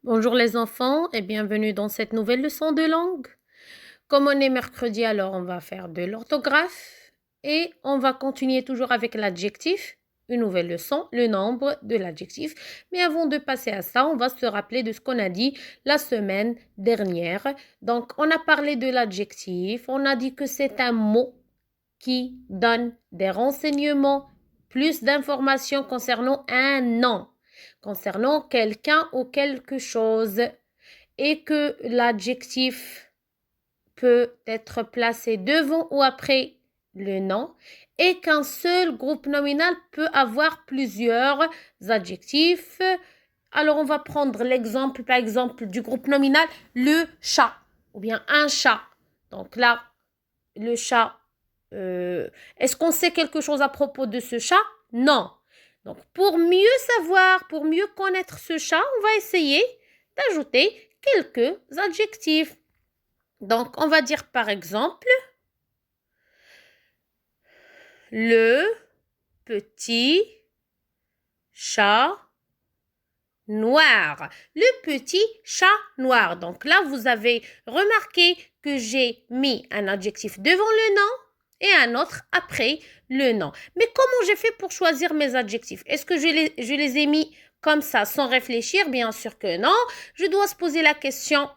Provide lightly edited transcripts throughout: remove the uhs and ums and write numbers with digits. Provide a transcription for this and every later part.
Bonjour les enfants et bienvenue dans cette nouvelle leçon de langue. Comme on est mercredi, alors on va faire de l'orthographe et on va continuer toujours avec l'adjectif. Une nouvelle leçon, le nombre de l'adjectif. Mais avant de passer à ça, on va se rappeler de ce qu'on a dit la semaine dernière. Donc, on a parlé de l'adjectif, on a dit que c'est un mot qui donne des renseignements, plus d'informations concernant un nom, concernant quelqu'un ou quelque chose, et que l'adjectif peut être placé devant ou après le nom, et qu'un seul groupe nominal peut avoir plusieurs adjectifs. Alors, on va prendre l'exemple, par exemple, du groupe nominal, le chat, ou bien un chat. Donc là, le chat, est-ce qu'on sait quelque chose à propos de ce chat? Non. Donc, pour mieux savoir, pour mieux connaître ce chat, on va essayer d'ajouter quelques adjectifs. Donc, on va dire par exemple le petit chat noir. Le petit chat noir. Donc là, vous avez remarqué que j'ai mis un adjectif devant le nom et un autre après le nom. Mais comment j'ai fait pour choisir mes adjectifs? Est-ce que je les ai mis comme ça sans réfléchir? Bien sûr que non. Je dois se poser la question,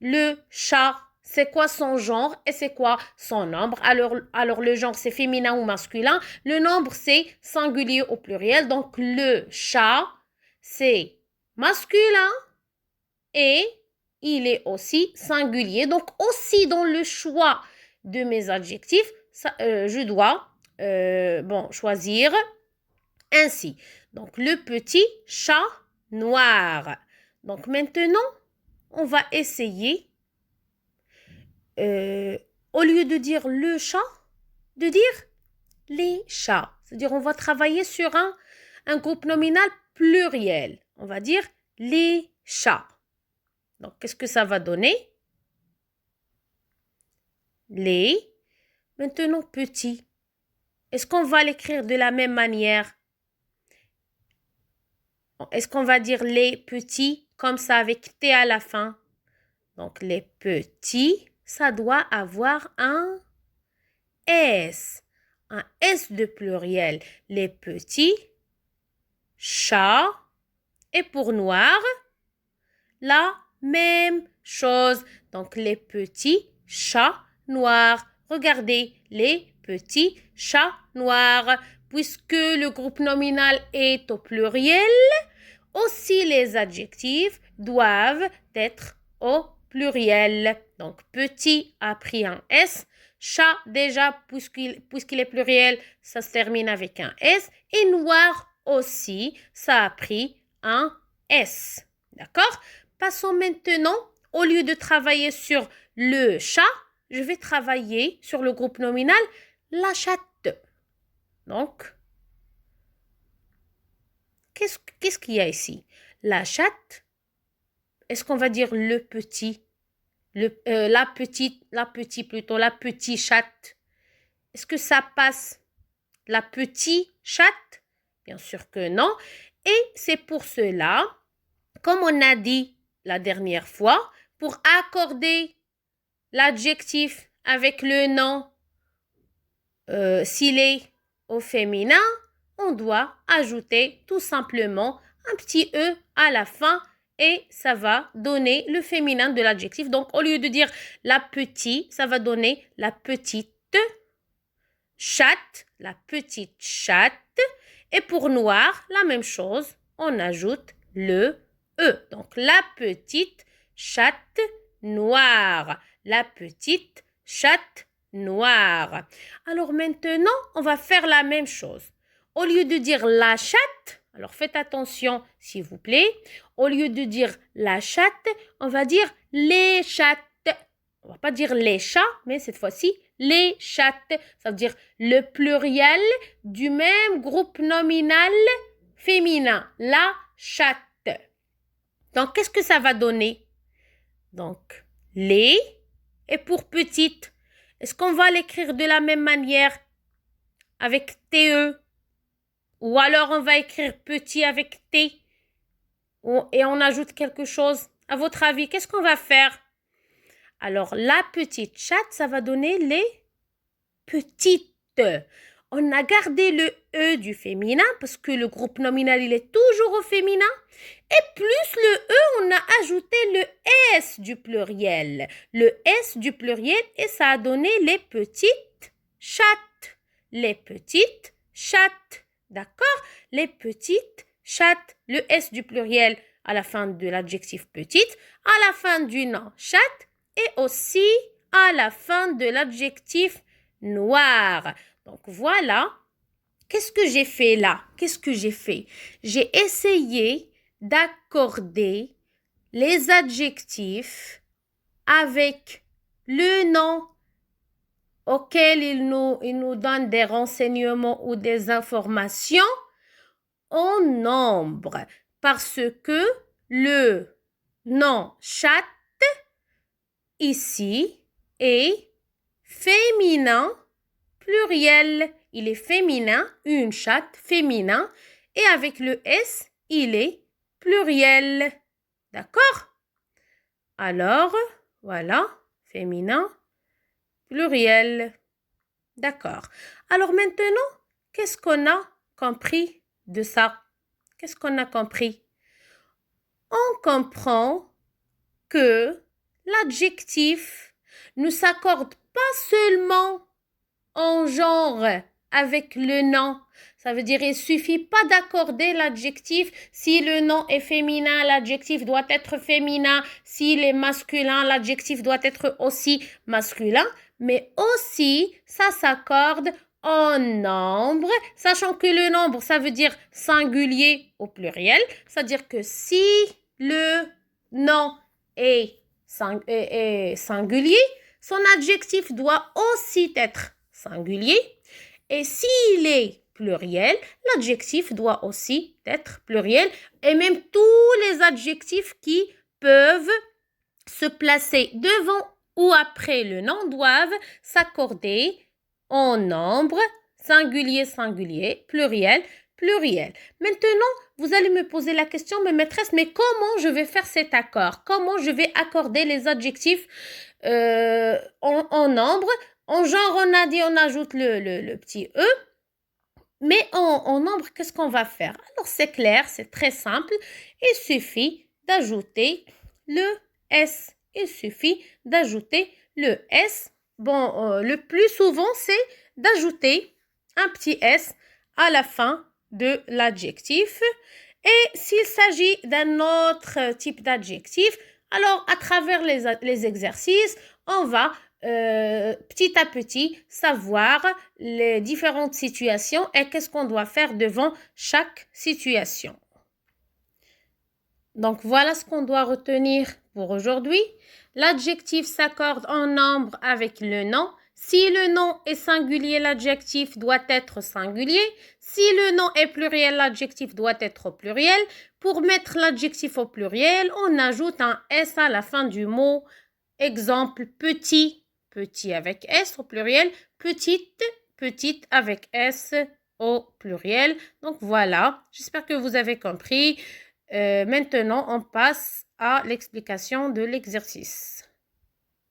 le chat, c'est quoi son genre et c'est quoi son nombre? Alors le genre, c'est féminin ou masculin. Le nombre, c'est singulier au pluriel. Donc le chat, c'est masculin et il est aussi singulier. Donc aussi dans le choix de mes adjectifs, je dois choisir ainsi. Donc le petit chat noir. Donc maintenant, on va essayer, au lieu de dire le chat, de dire les chats. C'est-à-dire on va travailler sur un groupe nominal pluriel. On va dire les chats. Donc, qu'est-ce que ça va donner? Les. Maintenant, petit. Est-ce qu'on va l'écrire de la même manière? Est-ce qu'on va dire les petits comme ça avec T à la fin? Donc, les petits, ça doit avoir un S. Un S de pluriel. Les petits chats. Et pour noir, la même chose. Donc, les petits chats noirs. Regardez, les petits chats noirs. Puisque le groupe nominal est au pluriel, aussi les adjectifs doivent être au pluriel. Donc, petit a pris un S. Chat, déjà, puisqu'il est pluriel, ça se termine avec un S. Et noir aussi, ça a pris un S. D'accord? Passons maintenant, au lieu de travailler sur le chat, je vais travailler sur le groupe nominal la chatte. Donc, qu'est-ce qu'il y a ici? La chatte, est-ce qu'on va dire le petit? La petite plutôt, la petite chatte. Est-ce que ça passe? La petite chatte? Bien sûr que non. Et c'est pour cela, comme on a dit la dernière fois, pour accorder l'adjectif avec le nom, s'il est au féminin, on doit ajouter tout simplement un petit E à la fin et ça va donner le féminin de l'adjectif. Donc, au lieu de dire la petite, ça va donner la petite chatte, la petite chatte. Et pour noir, la même chose, on ajoute le E. Donc, la petite chatte noire. La petite chatte noire. Alors maintenant, on va faire la même chose. Au lieu de dire la chatte, alors faites attention s'il vous plaît, au lieu de dire la chatte, on va dire les chattes. On va pas dire les chats, mais cette fois-ci, les chattes. Ça veut dire le pluriel du même groupe nominal féminin, la chatte. Donc, qu'est-ce que ça va donner? Donc, les, et pour petite, est-ce qu'on va l'écrire de la même manière avec TE? Ou alors on va écrire petit avec T? et on ajoute quelque chose. À votre avis, qu'est-ce qu'on va faire? Alors, la petite chatte, ça va donner les petites. On a gardé le E du féminin parce que le groupe nominal, il est toujours au féminin. Et plus le E, on a ajouté le S du pluriel. Le S du pluriel et ça a donné les petites chattes. Les petites chattes. D'accord? Les petites chattes. Le S du pluriel à la fin de l'adjectif petite, à la fin du nom chatte et aussi à la fin de l'adjectif noir. Donc voilà, qu'est-ce que j'ai fait là? Qu'est-ce que j'ai fait? J'ai essayé d'accorder les adjectifs avec le nom auquel il nous donne des renseignements ou des informations en nombre. Parce que le nom chatte ici est féminin pluriel. Il est féminin, une chatte féminin. Et avec le S, il est pluriel. D'accord? Alors, voilà, féminin, pluriel. D'accord. Alors maintenant, qu'est-ce qu'on a compris de ça? Qu'est-ce qu'on a compris? On comprend que l'adjectif ne s'accorde pas seulement en genre avec le nom. Ça veut dire il suffit pas d'accorder l'adjectif. Si le nom est féminin, l'adjectif doit être féminin. S'il est masculin, l'adjectif doit être aussi masculin. Mais aussi, ça s'accorde en nombre, sachant que le nombre, ça veut dire singulier au pluriel. C'est-à-dire que si le nom est singulier, son adjectif doit aussi être singulier. Et s'il est pluriel, l'adjectif doit aussi être pluriel. Et même tous les adjectifs qui peuvent se placer devant ou après le nom doivent s'accorder en nombre, singulier, singulier, pluriel, pluriel. Maintenant, vous allez me poser la question, mais maîtresse, mais comment je vais faire cet accord? Comment je vais accorder les adjectifs en nombre? En genre, on a dit, on ajoute le petit E. Mais en nombre, qu'est-ce qu'on va faire? Alors, c'est clair, c'est très simple. Il suffit d'ajouter le S. Il suffit d'ajouter le S. Bon, le plus souvent, c'est d'ajouter un petit S à la fin de l'adjectif. Et s'il s'agit d'un autre type d'adjectif, alors à travers les exercices, on va petit à petit savoir les différentes situations et qu'est-ce qu'on doit faire devant chaque situation. Donc voilà ce qu'on doit retenir pour aujourd'hui. L'adjectif s'accorde en nombre avec le nom. Si le nom est singulier, l'adjectif doit être singulier. Si le nom est pluriel, l'adjectif doit être au pluriel. Pour mettre l'adjectif au pluriel, on ajoute un S à la fin du mot. Exemple, petit. Petit avec S au pluriel. Petite, petite avec S au pluriel. Donc voilà, j'espère que vous avez compris. Maintenant, on passe à l'explication de l'exercice.